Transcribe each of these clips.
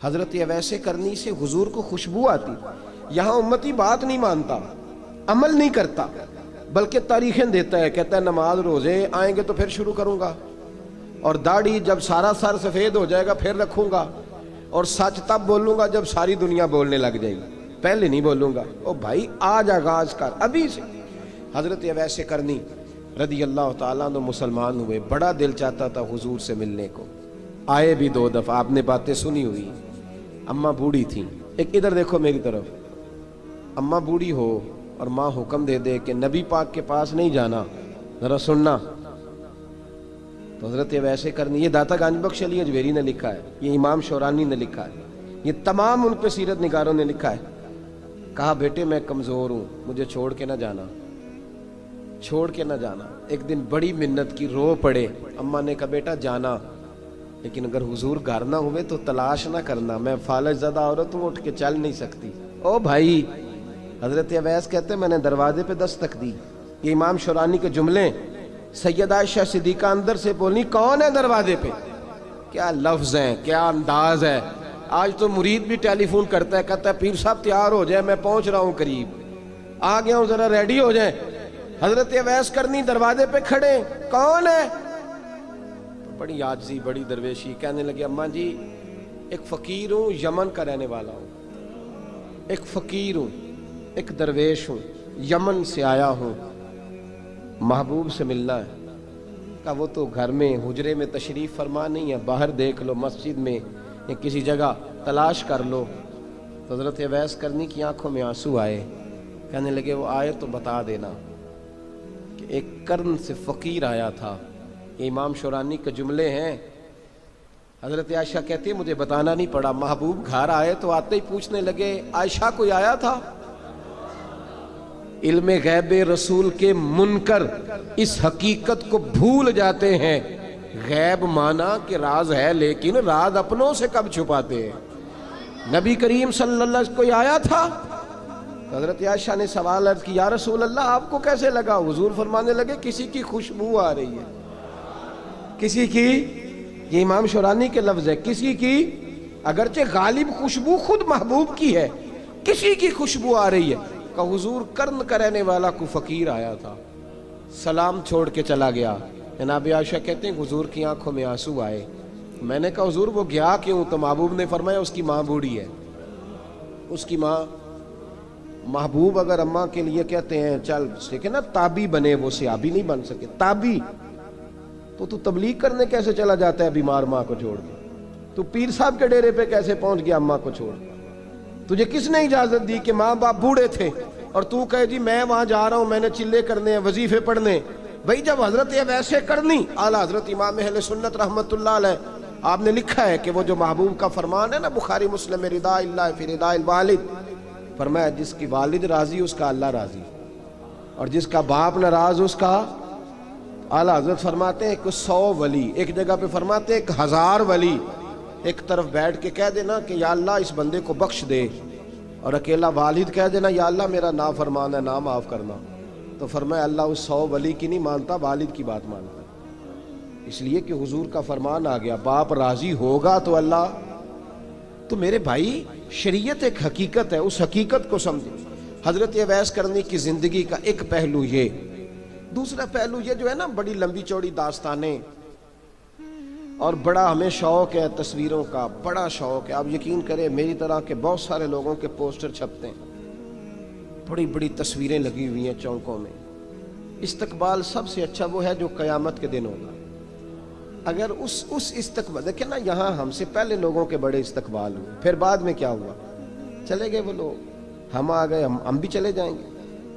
حضرت اویس کرنی سے حضور کو خوشبو آتی. یہاں امتی بات نہیں مانتا، عمل نہیں کرتا، بلکہ تاریخیں دیتا ہے، کہتا ہے نماز روزے آئیں گے تو پھر شروع کروں گا، اور داڑھی جب سارا سر سفید ہو جائے گا پھر رکھوں گا، اور سچ تب بولوں گا جب ساری دنیا بولنے لگ جائے گی، پہلے نہیں بولوں گا. او بھائی آج آغاز کر ابھی سے. حضرت اویس کرنی رضی اللہ تعالیٰ عنہ مسلمان ہوئے. بڑا دل چاہتا تھا حضور سے ملنے کو. آئے بھی 2 دفعہ، آپ نے باتیں سنی ہوئی. اماں بوڑھی تھیں. ایک ادھر دیکھو میری طرف. اماں بوڑھی ہو اور ماں حکم دے دے کہ نبی پاک کے پاس نہیں جانا، ذرا سننا. تو حضرت اویس کرنی، یہ داتا گنج بخش علی اجویری نے لکھا ہے، یہ امام شورانی نے لکھا ہے، یہ تمام ان پہ سیرت نگاروں نے لکھا ہے. کہا بیٹے میں کمزور ہوں، مجھے چھوڑ کے نہ جانا، چھوڑ کے نہ جانا. ایک دن بڑی منت کی، رو پڑے. اماں نے کہا بیٹا جانا، لیکن اگر حضور گھر نہ ہوئے تو تلاش نہ کرنا، میں فالج زدہ عورت ہوں، اٹھ کے چل نہیں سکتی. او بھائی، حضرت اویس کہتے ہیں میں نے دروازے پہ دستک دی. یہ امام شورانی کے جملے. سیدہ عائشہ صدیقہ اندر سے بولنی کون ہے دروازے پہ؟ کیا لفظ ہیں، کیا انداز ہے. آج تو مرید بھی ٹیلی فون کرتا ہے، کہتا ہے پیر صاحب تیار ہو جائے، میں پہنچ رہا ہوں، قریب آ گیا ہوں، ذرا ریڈی ہو جائیں. حضرت اویس کرنی دروازے پہ کھڑے، کون ہے؟ بڑی عاجزی، بڑی درویشی. کہنے لگے اماں جی ایک فقیر ہوں، یمن کا رہنے والا ہوں، ایک فقیر ہوں، ایک درویش ہوں، یمن سے آیا ہوں، محبوب سے ملنا ہے. کہا وہ تو گھر میں حجرے میں تشریف فرما نہیں ہے، باہر دیکھ لو، مسجد میں یا کسی جگہ تلاش کر لو. تو حضرت اویس کرنی کی آنکھوں میں آنسو آئے. کہنے لگے وہ آئے تو بتا دینا کہ ایک کرن سے فقیر آیا تھا. یہ امام شورانی کے جملے ہیں. حضرت عائشہ کہتی ہے مجھے بتانا نہیں پڑا، محبوب گھر آئے تو آتے ہی پوچھنے لگے عائشہ کوئی آیا تھا؟ علم غیب رسول کے منکر اس حقیقت کو بھول جاتے ہیں. غیب مانا کہ راز ہے، لیکن راز اپنوں سے کب چھپاتے ہیں. نبی کریم صلی اللہ علیہ وسلم کوئی آیا تھا؟ حضرت عائشہ نے سوال عرض کی یا رسول اللہ آپ کو کیسے لگا؟ حضور فرمانے لگے کسی کی خوشبو آ رہی ہے. کسی کی، یہ امام شورانی کے لفظ ہے، کسی کی، اگرچہ غالب خوشبو خود محبوب کی ہے، کسی کی خوشبو آ رہی ہے. کہ حضور کرن کا رہنے والا کو فقیر آیا تھا، سلام چھوڑ کے چلا گیا. جناب عائشہ کہتے ہیں حضور کی آنکھوں میں آنسو آئے. میں نے کہا حضور وہ گیا کیوں؟ تو محبوب نے فرمایا اس کی ماں بوڑھی ہے، اس کی ماں. محبوب اگر اماں کے لیے کہتے ہیں چل دیکھیں نا تابی بنے، وہ صحابی نہیں بن سکے، تابی. تو تبلیغ کرنے کیسے چلا جاتا ہے بیمار ماں کو چھوڑ کے؟ تو پیر صاحب کے ڈیرے پہ کیسے پہنچ گیا اماں کو چھوڑ کے؟ تجھے کس نے اجازت دی کہ ماں باپ بوڑھے تھے اور تو کہے جی میں وہاں جا رہا ہوں، میں نے چلے کرنے ہیں، وظیفے پڑھنے؟ بھئی جب حضرت اویس کرنی اعلیٰ حضرت امام اہل سنت رحمت اللہ علیہ، آپ نے لکھا ہے کہ وہ جو محبوب کا فرمان ہے نا بخاری مسلم میں، رضا اللہ فی رضا الوالد، فرمایا جس کی والد راضی اس کا اللہ راضی، اور جس کا باپ ناراض اس کا. اعلیٰ حضرت فرماتے ہیں ایک 100 ولی، ایک جگہ پہ فرماتے ہیں 1000 ولی ایک طرف بیٹھ کے کہہ دینا کہ یا اللہ اس بندے کو بخش دے، اور اکیلا والد کہہ دینا یا اللہ میرا نافرمان ہے، نہ معاف کرنا. تو فرمایا اللہ اس 100 ولی کی نہیں مانتا، والد کی بات مانتا. اس لیے کہ حضور کا فرمان آ گیا باپ راضی ہوگا تو اللہ. تو میرے بھائی شریعت ایک حقیقت ہے، اس حقیقت کو سمجھیں. حضرت اویس کرنی کی زندگی کا ایک پہلو یہ. دوسرا پہلو یہ جو ہے نا بڑی لمبی چوڑی داستانیں، اور بڑا ہمیں شوق ہے تصویروں کا، بڑا شوق ہے. آپ یقین کریں میری طرح کے بہت سارے لوگوں کے پوسٹر چھپتے ہیں، بڑی بڑی تصویریں لگی ہوئی ہیں چوکوں میں. استقبال سب سے اچھا وہ ہے جو قیامت کے دن ہوگا. اگر اس استقبال دیکھیں نا، یہاں ہم سے پہلے لوگوں کے بڑے استقبال ہوئے، پھر بعد میں کیا ہوا؟ چلے گئے وہ لوگ، ہم آ گئے، ہم بھی چلے جائیں گے.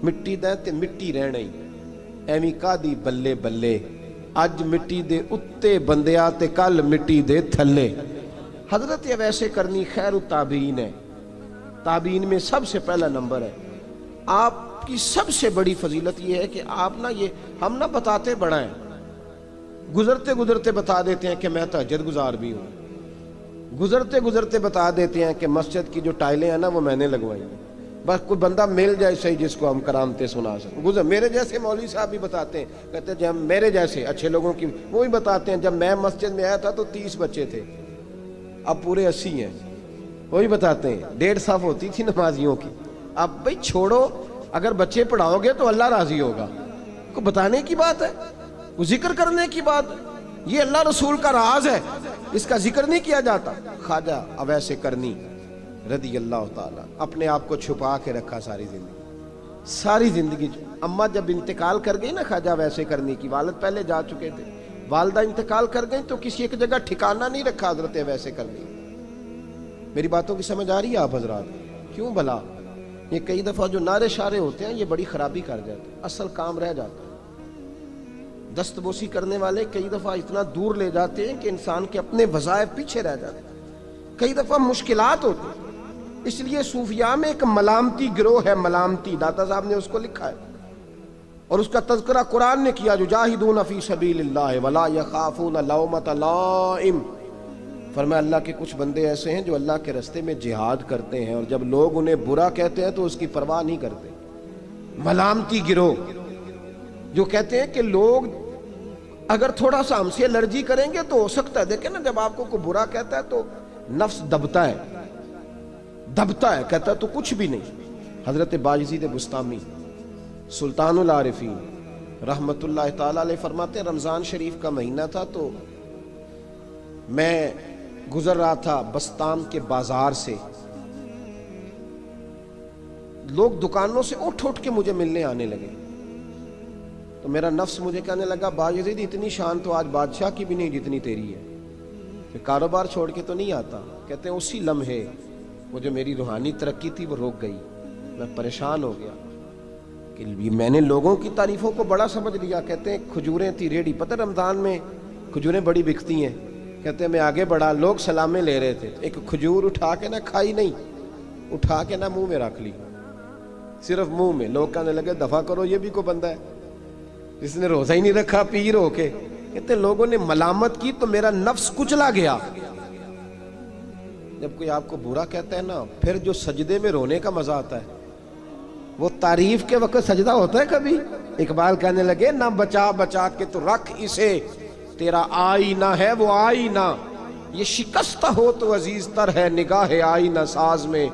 مٹی دیں تے مٹی رہنا ہی، ایویں کا دی بلے بلے، اج مٹی دے اتے بندیا تے کل مٹی دے تھلے. حضرت اویس کرنی خیر التابعین ہے، تابعین میں سب سے پہلا نمبر ہے. آپ کی سب سے بڑی فضیلت یہ ہے کہ آپ نا، یہ ہم نہ بتاتے بڑا ہیں، گزرتے گزرتے بتا دیتے ہیں کہ میں تہجد گزار بھی ہوں، گزرتے گزرتے بتا دیتے ہیں کہ مسجد کی جو ٹائلیں ہیں نا وہ میں نے لگوائی ہیں. بس کوئی بندہ مل جائے صحیح جس کو ہم کرامتیں سنا سکیں. میرے جیسے مولوی صاحب بھی بتاتے ہیں، کہتے ہیں جب میرے جیسے اچھے لوگوں کی وہی بتاتے ہیں جب میں مسجد میں آیا تھا تو 30 بچے تھے، اب پورے 80 ہیں. وہی بتاتے ہیں 1.5 صف ہوتی تھی نمازیوں کی. اب بھائی چھوڑو, اگر بچے پڑھاؤ گے تو اللہ راضی ہوگا. کو بتانے کی بات ہے, وہ ذکر کرنے کی بات ہے. یہ اللہ رسول کا راز ہے, اس کا ذکر نہیں کیا جاتا. خواجہ اویس کرنی رضی اللہ تعالیٰ اپنے آپ کو چھپا کے رکھا ساری زندگی. اماں جب انتقال کر گئی نا خواجہ اویس کرنی کی, والد پہلے جا چکے تھے, والدہ انتقال کر گئی تو کسی ایک جگہ ٹھکانہ نہیں رکھا حضرت اویس کرنی. میری باتوں کی سمجھ آ رہی ہے آپ حضرات؟ کیوں بھلا یہ کئی دفعہ جو نعرے شارے ہوتے ہیں یہ بڑی خرابی کر جاتے ہیں, اصل کام رہ جاتا ہے. دست بوسی کرنے والے کئی دفعہ اتنا دور لے جاتے ہیں کہ انسان کے اپنے وظائف پیچھے رہ جاتے ہیں. کئی دفعہ مشکلات ہوتی ہیں. اس لیے صوفیاء میں ایک ملامتی گروہ ہے, ملامتی. داتا صاحب نے اس کو لکھا ہے اور اس کا تذکرہ قرآن نے کیا, جو جاہدون فی سبیل اللہ ولا یخافون لومۃ لائم. فرمایا اللہ کے کچھ بندے ایسے ہیں جو اللہ کے راستے میں جہاد کرتے ہیں اور جب لوگ انہیں برا کہتے ہیں تو اس کی پرواہ نہیں کرتے. ملامتی گروہ جو کہتے ہیں کہ لوگ اگر تھوڑا سا ہم سے الرجی کریں گے تو ہو سکتا ہے, دیکھیں نا جب آپ کو کوئی برا کہتا ہے تو نفس دبتا ہے, کہتا ہے تو کچھ بھی نہیں. حضرت باجزید بستامی سلطان العارفین رحمت اللہ تعالی علیہ فرماتے ہیں رمضان شریف کا مہینہ تھا تو میں گزر رہا تھا بستام کے بازار سے. لوگ دکانوں سے اٹھ کے مجھے ملنے آنے لگے تو میرا نفس مجھے کہنے لگا باجزید اتنی شان تو آج بادشاہ کی بھی نہیں جتنی تیری ہے. کہ کاروبار چھوڑ کے تو نہیں آتا. کہتے ہیں اسی لمحے وہ جو میری روحانی ترقی تھی وہ رک گئی. میں پریشان ہو گیا کہ میں نے لوگوں کی تعریفوں کو بڑا سمجھ لیا. کہتے ہیں کھجوریں تھی ریڈی, پتہ رمضان میں کھجوریں بڑی بکتی ہیں. کہتے ہیں میں آگے بڑھا, لوگ سلامیں لے رہے تھے, ایک کھجور اٹھا کے نہ کھائی نہیں, اٹھا کے نہ منہ میں رکھ لی, صرف منہ میں. لوگ کہنے لگے دفع کرو, یہ بھی کوئی بندہ ہے جس نے روزہ ہی نہیں رکھا پیر ہو کے. کہتے ہیں لوگوں نے ملامت کی تو میرا نفس کچلا گیا. جب کوئی آپ کو برا کہتا ہے نا, پھر جو سجدے میں رونے کا مزہ آتا ہے وہ تعریف کے وقت سجدہ ہوتا ہے کبھی. اقبال کہنے لگے نہ بچا بچا کے تو رکھ اسے, تیرا آئینہ ہے وہ آئینہ, یہ شکستہ ہو تو عزیز تر ہے نگاہ آئینہ ساز میں.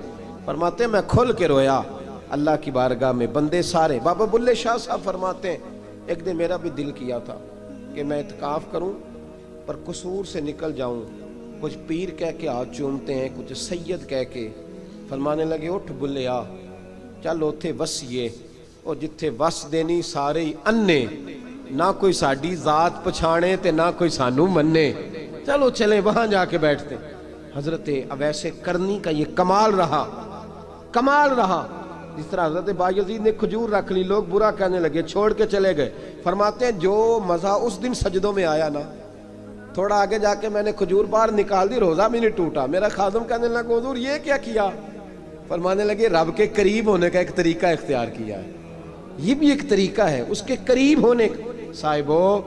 فرماتے میں کھل کے رویا اللہ کی بارگاہ میں. بندے سارے, بابا بلے شاہ صاحب فرماتے ہیں ایک دن میرا بھی دل کیا تھا کہ میں اعتکاف کروں پر قصور سے نکل جاؤں. کچھ پیر کہہ کے ہاتھ چومتے ہیں, کچھ سید کہہ کے. فرمانے لگے اٹھ بلے آ, چل اوتھے وسیے اور جتھے وس دینی سارے ہی انے, نہ کوئی ساڈی ذات پچھانے تے نہ کوئی سانو مننے, چلو چلیں وہاں جا کے بیٹھتے. حضرت اویس کرنی کا یہ کمال رہا. جس طرح حضرت باجزید نے کھجور رکھ لی, لوگ برا کہنے لگے, چھوڑ کے چلے گئے. فرماتے ہیں جو مزہ اس دن سجدوں میں آیا نا, تھوڑا آگے جا کے میں نے کھجور باہر نکال دی, روزہ بھی نہیں ٹوٹا. میرا خادم کہنے لگا حضور یہ کیا کیا؟ فرمانے لگے رب کے قریب ہونے کا ایک طریقہ اختیار کیا ہے, یہ بھی ایک طریقہ ہے اس کے قریب ہونے کا. صاحبو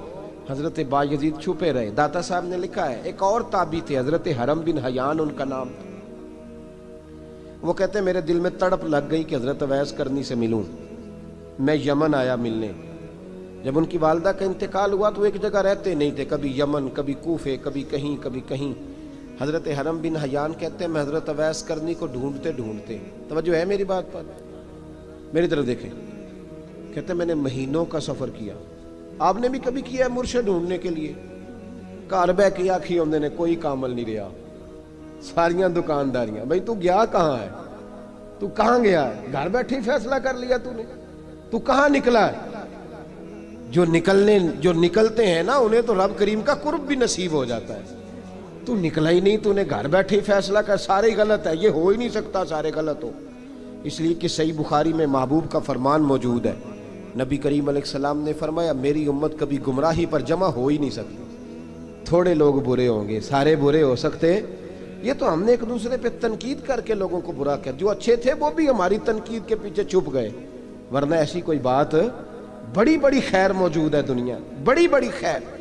حضرت باجزید چھپے رہے. داتا صاحب نے لکھا ہے ایک اور تابعی تھے حضرت حرم بن حیان ان کا نام تھا. وہ کہتے ہیں میرے دل میں تڑپ لگ گئی کہ حضرت اویس کرنی سے ملوں. میں یمن آیا ملنے. جب ان کی والدہ کا انتقال ہوا تو ایک جگہ رہتے نہیں تھے, کبھی یمن, کبھی کوفے, کبھی کہیں. حضرت حرم بن حیان کہتے ہیں میں حضرت اویس کرنی کو ڈھونڈتے, توجہ ہے میری بات پر, میری طرف دیکھیں. کہتے ہیں میں نے مہینوں کا سفر کیا. آپ نے بھی کبھی کیا ہے مرشد ڈھونڈنے کے لیے؟ گھر بہ کے آکھی ہوندے نے کوئی کامل نہیں رہا, ساریاں دکانداریاں. بھائی تو گیا کہاں ہے, تو کہاں گیا ہے؟ گھر بیٹھے ہی فیصلہ کر لیا تو نے, تو کہاں نکلا ہے؟ جو نکلتے ہیں نا انہیں تو رب کریم کا قرب بھی نصیب ہو جاتا ہے. تو نکلا ہی نہیں, تو نے گھر بیٹھے ہی فیصلہ کر, سارے غلط ہے, یہ ہو ہی نہیں سکتا سارے غلط ہو. اس لیے کہ صحیح بخاری میں محبوب کا فرمان موجود ہے. نبی کریم علیہ السلام نے فرمایا میری امت کبھی گمراہی پر جمع ہو ہی نہیں سکتی. تھوڑے لوگ برے ہوں گے, سارے برے ہو سکتے. یہ تو ہم نے ایک دوسرے پہ تنقید کر کے لوگوں کو برا کیا, جو اچھے تھے وہ بھی ہماری تنقید کے پیچھے چھپ گئے, ورنہ ایسی کوئی بات, بڑی خیر موجود ہے دنیا, بڑی خیر.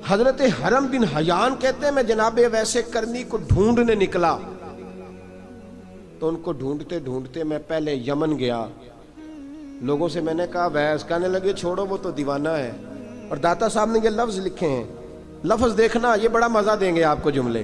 حضرت حرم بن حیان کہتے ہیں میں جناب اویس کرنی کو ڈھونڈنے نکلا تو ان کو ڈھونڈتے میں پہلے یمن گیا. لوگوں سے میں نے کہا اویس, کہنے لگے چھوڑو وہ تو دیوانہ ہے. اور داتا صاحب نے یہ لفظ لکھے ہیں, لفظ دیکھنا یہ بڑا مزہ دیں گے آپ کو جملے.